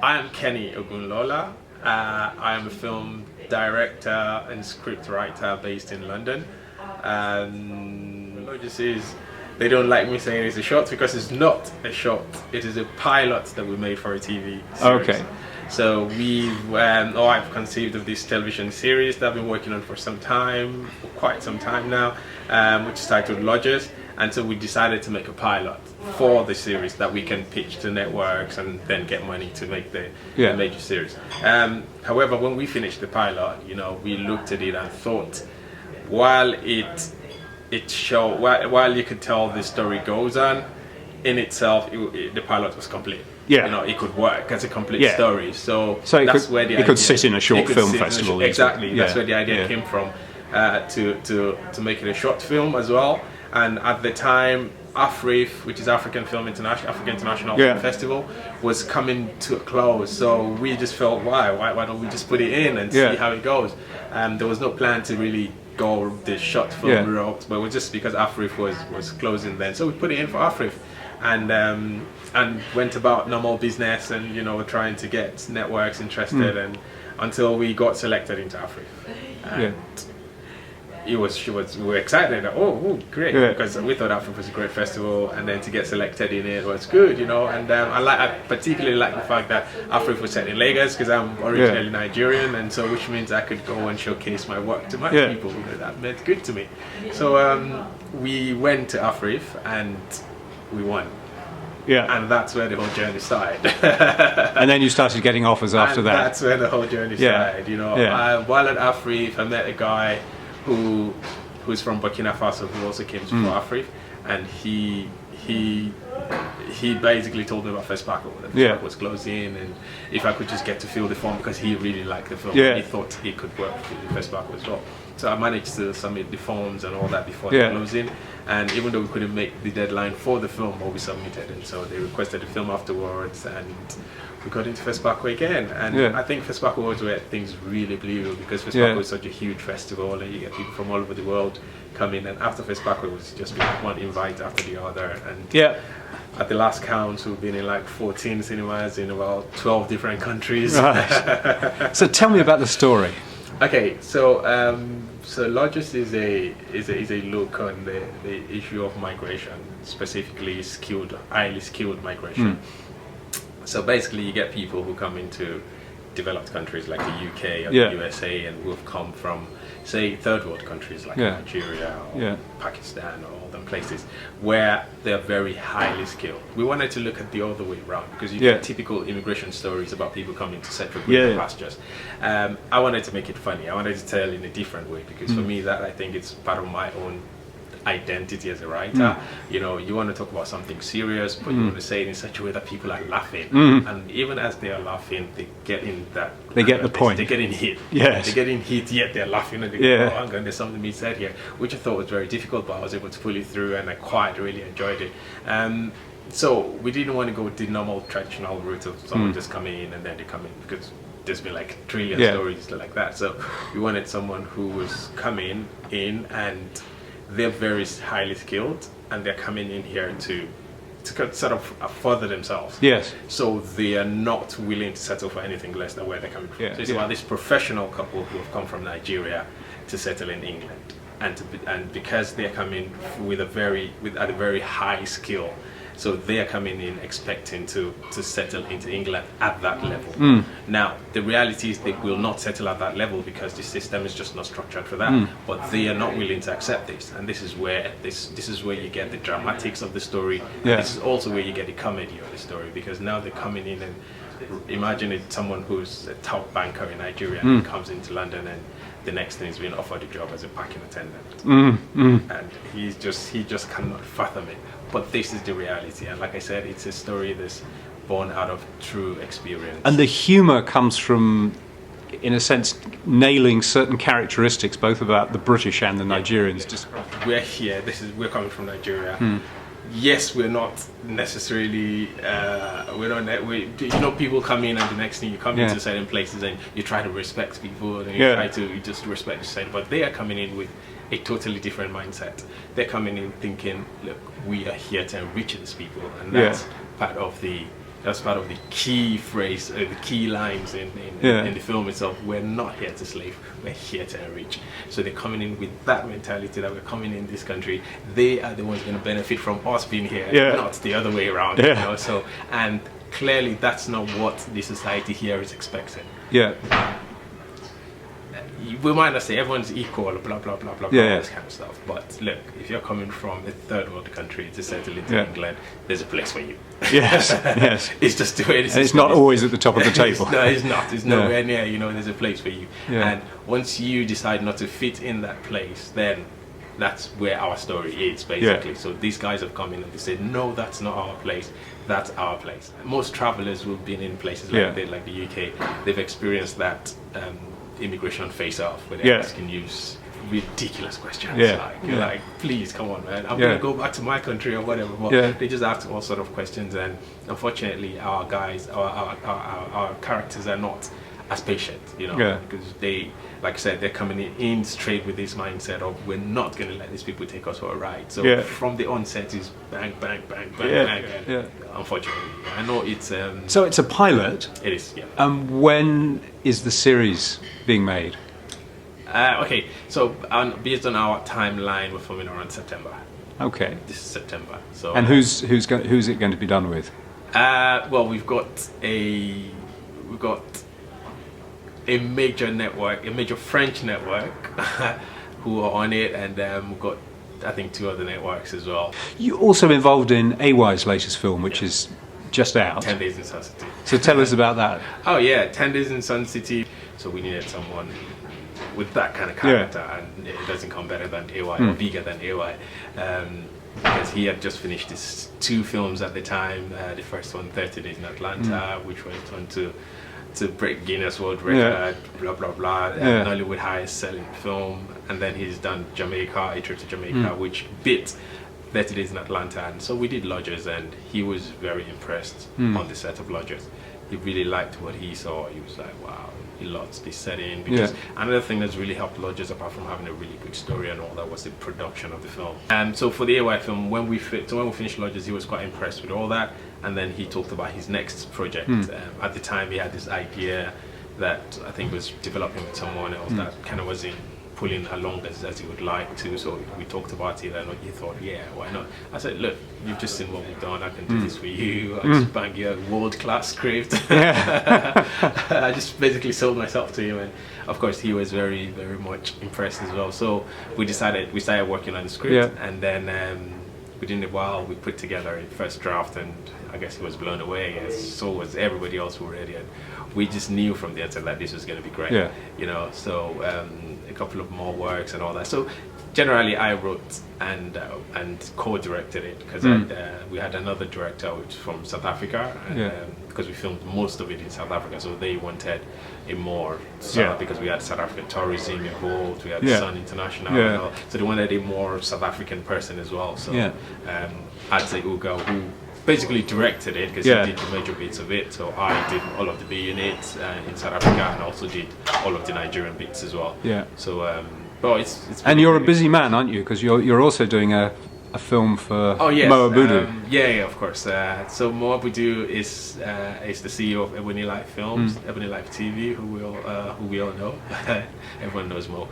I am Keni Ogunlola. I am a film director and script writer based in London. Just is they don't like me saying it's a short because it's not a short. It is a pilot that we made for a TV series. Okay. So I've conceived of this television series that I've been working on for quite some time now, which is titled Lodgers. And so we decided to make a pilot for the series that we can pitch to networks and then get money to make the major series. However, when we finished the pilot, we looked at it and thought, while while you could tell the story goes on, in itself, the pilot was complete. Yeah. It could work as a complete story. So that's where the idea could sit in a short film festival. Exactly. That's where the idea came from, to make it a short film as well. And at the time, AFRIF, which is African International Film Festival, was coming to a close. So we just felt, why don't we just put it in and see how it goes? There was no plan to really go the short film route, but it was just because AFRIF was closing then. So we put it in for AFRIF, and went about normal business and trying to get networks interested, and until we got selected into AFRIF. We were excited. Oh, great! Because we thought AFRIF was a great festival, and then to get selected in it was good, And I particularly like the fact that AFRIF was set in Lagos because I'm originally Nigerian, and so which means I could go and showcase my work to my people. That meant good to me. So we went to AFRIF and we won. Yeah, and that's where the whole journey started. And then you started getting offers after that. That's where the whole journey started. While at AFRIF, I met a guy who's from Burkina Faso, who also came to AFRIF, and he basically told me about FESPACO, that FESPACO was closing, and if I could just get to fill the form because he really liked the film. He thought he could work with FESPACO as well. So I managed to submit the forms and all that before the closing, and even though we couldn't make the deadline for the film, we submitted, and so they requested the film afterwards, and we got into FESPACO again. And I think FESPACO was where things really blew, because FESPACO is such a huge festival, and you get people from all over the world come in, and after FESPACO it was just one invite after the other, and at the last count we've been in like 14 cinemas in about 12 different countries. Right. So tell me about the story. Okay, so Lodgers is a look on the issue of migration, specifically highly skilled migration. So basically, you get people who come into developed countries like the UK or the USA, and who have come from, say, third world countries like Nigeria or Pakistan or all them places where they're very highly skilled. We wanted to look at the other way around, because you get typical immigration stories about people coming to settle green pastures. I wanted to make it funny. I wanted to tell in a different way, because for me, that I think it's part of my own identity as a writer. You want to talk about something serious, but you want to say it in such a way that people are laughing, and even as they are laughing, they get in that they get the point. They're getting hit. Yes, they're getting hit, yet they're laughing, and they go, "Oh, there's something being said here," which I thought was very difficult, but I was able to pull it through, and I quite really enjoyed it. So we didn't want to go the normal traditional route of someone just coming in and then they come in, because there's been like a trillion stories like that. So we wanted someone who was coming in and they're very highly skilled, and they're coming in here to sort of further themselves. Yes. So they are not willing to settle for anything less than where they're coming from. So it's about this professional couple who have come from Nigeria to settle in England, and because they're coming at a very high skill. So they are coming in expecting to settle into England at that level. Now, the reality is they will not settle at that level because the system is just not structured for that. But they are not willing to accept this, and this is where you get the dramatics of the story. And this is also where you get the comedy of the story, because now they're coming in, and imagine it's someone who's a top banker in Nigeria and comes into London, and the next thing is being offered a job as a parking attendant, and he just cannot fathom it. But this is the reality, and like I said, it's a story that's born out of true experience. And the humour comes from, in a sense, nailing certain characteristics, both about the British and the Nigerians. We're here. We're coming from Nigeria. Yes, we're not necessarily. People come in, and the next thing you come into certain places, and you try to respect people, and you try to just respect the society. But they are coming in with a totally different mindset. They're coming in thinking, look, we are here to enrich these people, and that's part of the That's part of the key phrase, the key lines in the film itself. We're not here to slave, we're here to enrich. So they're coming in with that mentality that we're coming in this country. They are the ones going to benefit from us being here, not the other way around. You know? So, and clearly that's not what the society here is expecting. We might not say everyone's equal, blah blah blah blah, this kind of stuff. But look, if you're coming from a third world country to settle into England, there's a place for you. Yes. It's just the way it is. And it's not always at the top of the table. No, it's not. It's nowhere near. You know, there's a place for you. And once you decide not to fit in that place, then that's where our story is, basically. So these guys have come in and they said, no, that's not our place. That's our place. Most travelers who've been in places like the UK, they've experienced that immigration face-off where they're asking you ridiculous questions like please come on, man, I'm gonna go back to my country or whatever. But they just ask all sort of questions, and unfortunately our guys, our characters are not as patient, you know, because they, like I said, they're coming in straight with this mindset of we're not going to let these people take us for a ride. So from the onset is bang, bang, bang, bang, bang. Unfortunately, I know it's. So it's a pilot. It is, when is the series being made? Okay, so based on our timeline, we're filming around September. Okay. This is September. So. And who's it going to be done with? Well, we've got a major network, a major French network, who are on it, and we've got, I think, 2 other networks as well. You're also involved in AY's latest film, which is just out. 10 Days in Sun City. So tell us about that. Oh yeah, 10 Days in Sun City. So we needed someone with that kind of character, and it doesn't come better than AY or bigger than AY. Because he had just finished his 2 films at the time. The first one, 30 Days in Atlanta, which went on to break Guinness World Record, blah blah blah, Nollywood highest selling film. And then he's done Jamaica, A Trip to Jamaica, which beat 30 Days in Atlanta. And so we did Lodgers, and he was very impressed on the set of Lodgers. He really liked what he saw. He was like, wow, he loved the setting. Because another thing that's really helped Lodgers, apart from having a really good story and all that, was the production of the film. And so for the AY film, when we finished Lodgers, he was quite impressed with all that. And then he talked about his next project. At the time, he had this idea that I think was developing with someone else that kind of wasn't pulling along as he would like to. So we talked about it, and he thought, yeah, why not? I said, look, you've just seen what we've done. I can do this for you. I just bang you a world-class script. I just basically sold myself to him, and of course he was very, very much impressed as well. So we started working on the script, and then within a while we put together a first draft, and I guess he was blown away, and so was everybody else already. And we just knew from the outset that this was going to be great, you know. So a couple of more works and all that. So generally, I wrote and co-directed it, because we had another director which from South Africa, and, because we filmed most of it in South Africa, so they wanted a more because we had South African tourism involved, we had Sun International, and all, so they wanted a more South African person as well. So I'd say Uga, who basically directed it, because he did the major bits of it. So I did all of the B units in South Africa, and also did all of the Nigerian bits as well. So well, it's and you're a busy man, aren't you? Because you're also doing a film for Mo Abudu. Of course. So Mo Abudu is the CEO of Ebony Life Films, Ebony Life TV, who we all know. Everyone knows Mo.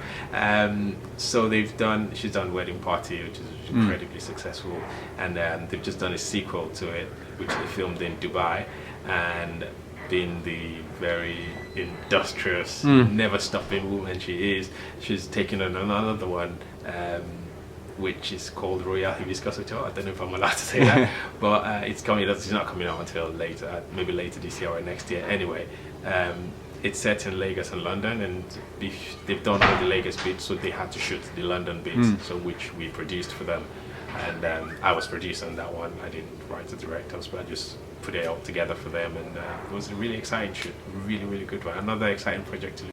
So she's done Wedding Party, which is incredibly successful, and they've just done a sequel to it, which they filmed in Dubai, and being the very industrious, never-stopping woman she is, she's taken on another one, which is called Royal Hibiscus Hotel. I don't know if I'm allowed to say that, but it's not coming out until later, maybe later this year or next year. Anyway, it's set in Lagos and London, and they've done all the Lagos bits, so they had to shoot the London bits, so which we produced for them. And I was produced on that one. I didn't write the directors, but I just put it all together for them, and it was a really exciting shoot, really, really good one. Another exciting project to